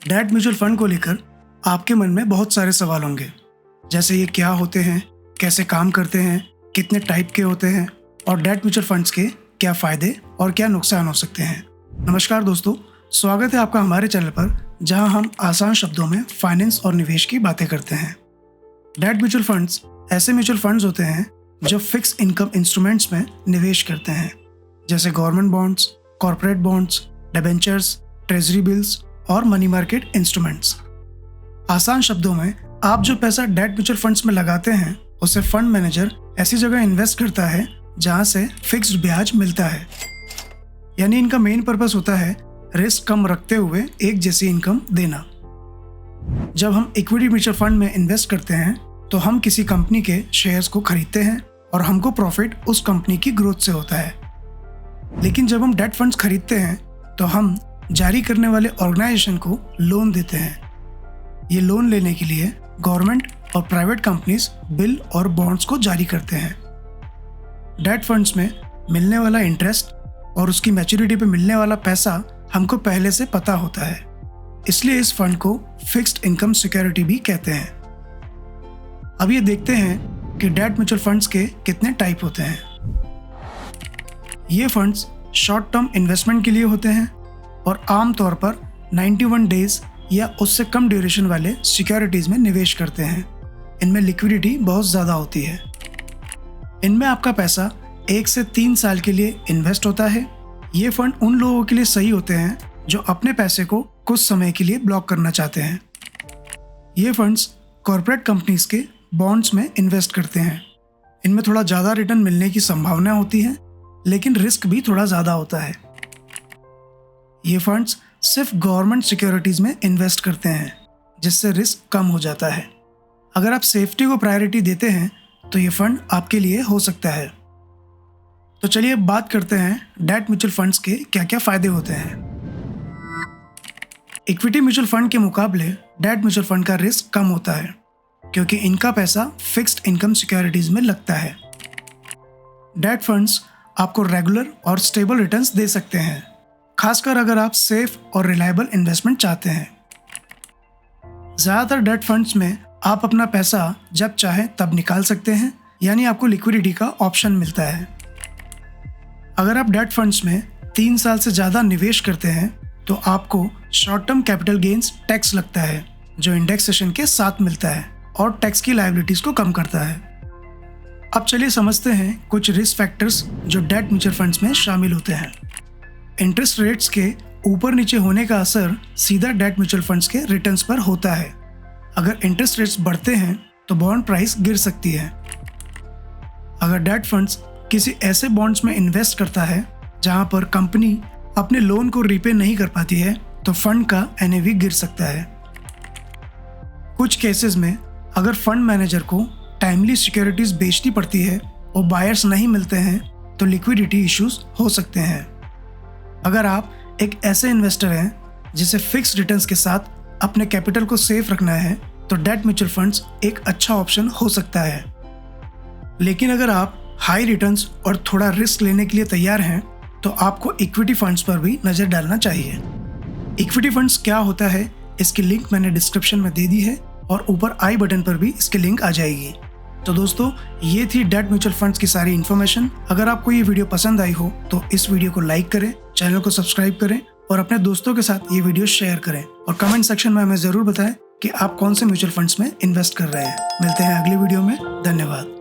Debt mutual fund को लेकर आपके मन में बहुत सारे सवाल होंगे, जैसे ये क्या होते हैं, कैसे काम करते हैं, कितने टाइप के होते हैं और डेट म्यूचुअल फंड्स के क्या फ़ायदे और क्या नुकसान हो सकते हैं। नमस्कार दोस्तों, स्वागत है आपका हमारे चैनल पर, जहां हम आसान शब्दों में फाइनेंस और निवेश की बातें करते हैं। डेट म्यूचुअल फंड्स ऐसे म्यूचुअल फंड्स होते हैं जो फिक्स इनकम इंस्ट्रूमेंट्स में निवेश करते हैं, जैसे government bonds, corporate bonds, debentures, treasury bills और मनी मार्केट इंस्ट्रूमेंट्स। आसान शब्दों में, आप जो पैसा डेट म्यूचुअल फंड्स में लगाते हैं उसे फंड मैनेजर ऐसी जगह इन्वेस्ट करता है जहां से फिक्स्ड ब्याज मिलता है। यानी इनका मेन पर्पस होता है रिस्क कम रखते हुए एक जैसी इनकम देना। जब हम इक्विटी म्यूचुअल फंड में इन्वेस्ट करते हैं तो हम किसी कंपनी के शेयर्स को खरीदते हैं और हमको प्रॉफिट उस कंपनी की ग्रोथ से होता है। लेकिन जब हम डेट फंड्स खरीदते हैं तो हम जारी करने वाले ऑर्गेनाइजेशन को लोन देते हैं। ये लोन लेने के लिए गवर्नमेंट और प्राइवेट कंपनीज बिल और बॉन्ड्स को जारी करते हैं। डेट फंड्स में मिलने वाला इंटरेस्ट और उसकी मैच्योरिटी पे मिलने वाला पैसा हमको पहले से पता होता है, इसलिए इस फंड को फिक्स्ड इनकम सिक्योरिटी भी कहते हैं। अब ये देखते हैं कि डेट म्यूचुअल फंड्स के कितने टाइप होते हैं। ये फंड्स शॉर्ट टर्म इन्वेस्टमेंट के लिए होते हैं और आमतौर पर 91 डेज या उससे कम ड्यूरेशन वाले सिक्योरिटीज़ में निवेश करते हैं। इनमें लिक्विडिटी बहुत ज़्यादा होती है। इनमें आपका पैसा 1 से 3 साल के लिए इन्वेस्ट होता है। ये फंड उन लोगों के लिए सही होते हैं जो अपने पैसे को कुछ समय के लिए ब्लॉक करना चाहते हैं। ये फंड्स कॉर्पोरेट कंपनीज के बॉन्ड्स में इन्वेस्ट करते हैं। इनमें थोड़ा ज़्यादा रिटर्न मिलने की संभावना होती है, लेकिन रिस्क भी थोड़ा ज़्यादा होता है। ये फंड्स सिर्फ गवर्नमेंट सिक्योरिटीज़ में इन्वेस्ट करते हैं, जिससे रिस्क कम हो जाता है। अगर आप सेफ्टी को प्रायोरिटी देते हैं तो ये फंड आपके लिए हो सकता है। तो चलिए अब बात करते हैं डेट म्यूचुअल फंड्स के क्या क्या फ़ायदे होते हैं। इक्विटी म्यूचुअल फंड के मुकाबले डेट म्यूचुअल फंड का रिस्क कम होता है, क्योंकि इनका पैसा फिक्स्ड इनकम सिक्योरिटीज़ में लगता है। डेट फंड्स आपको रेगुलर और स्टेबल रिटर्न्स दे सकते हैं, खासकर अगर आप सेफ और रिलायबल इन्वेस्टमेंट चाहते हैं। ज़्यादातर डेट फंड्स में आप अपना पैसा जब चाहे तब निकाल सकते हैं, यानी आपको लिक्विडिटी का ऑप्शन मिलता है। अगर आप डेट फंड्स में 3 साल से ज़्यादा निवेश करते हैं तो आपको short term capital gains tax लगता है, जो इंडेक्सेशन के साथ मिलता है और टैक्स की लायबिलिटीज़ को कम करता है। अब चलिए समझते हैं कुछ रिस्क फैक्टर्स जो डेट म्यूचुअल फंड्स में शामिल होते हैं। इंटरेस्ट रेट्स के ऊपर नीचे होने का असर सीधा डेट म्यूचुअल फंड्स के रिटर्न्स पर होता है। अगर इंटरेस्ट रेट्स बढ़ते हैं तो बॉन्ड प्राइस गिर सकती है। अगर डेट फंड्स किसी ऐसे बॉन्ड्स में इन्वेस्ट करता है जहां पर कंपनी अपने लोन को रीपे नहीं कर पाती है तो फंड का NAV गिर सकता है। कुछ केसेस में अगर फंड मैनेजर को टाइमली सिक्योरिटीज बेचनी पड़ती है और बायर्स नहीं मिलते हैं तो लिक्विडिटी इश्यूज हो सकते हैं। अगर आप एक ऐसे इन्वेस्टर हैं जिसे फिक्स रिटर्न्स के साथ अपने कैपिटल को सेफ रखना है तो डेट म्यूचुअल फंड्स एक अच्छा ऑप्शन हो सकता है। लेकिन अगर आप हाई रिटर्न्स और थोड़ा रिस्क लेने के लिए तैयार हैं तो आपको इक्विटी फंड्स पर भी नज़र डालना चाहिए। इक्विटी फंड्स क्या होता है, इसकी लिंक मैंने डिस्क्रिप्शन में दे दी है और ऊपर आई बटन पर भी इसकी लिंक आ जाएगी। तो दोस्तों, ये थी डेट म्यूचुअल फंड्स की सारी इन्फॉर्मेशन। अगर आपको ये वीडियो पसंद आई हो तो इस वीडियो को लाइक करें, चैनल को सब्सक्राइब करें और अपने दोस्तों के साथ ये वीडियो शेयर करें और कमेंट सेक्शन में हमें ज़रूर बताएं कि आप कौन से म्यूचुअल फंड्स में इन्वेस्ट कर रहे हैं। मिलते हैं अगले वीडियो में। धन्यवाद।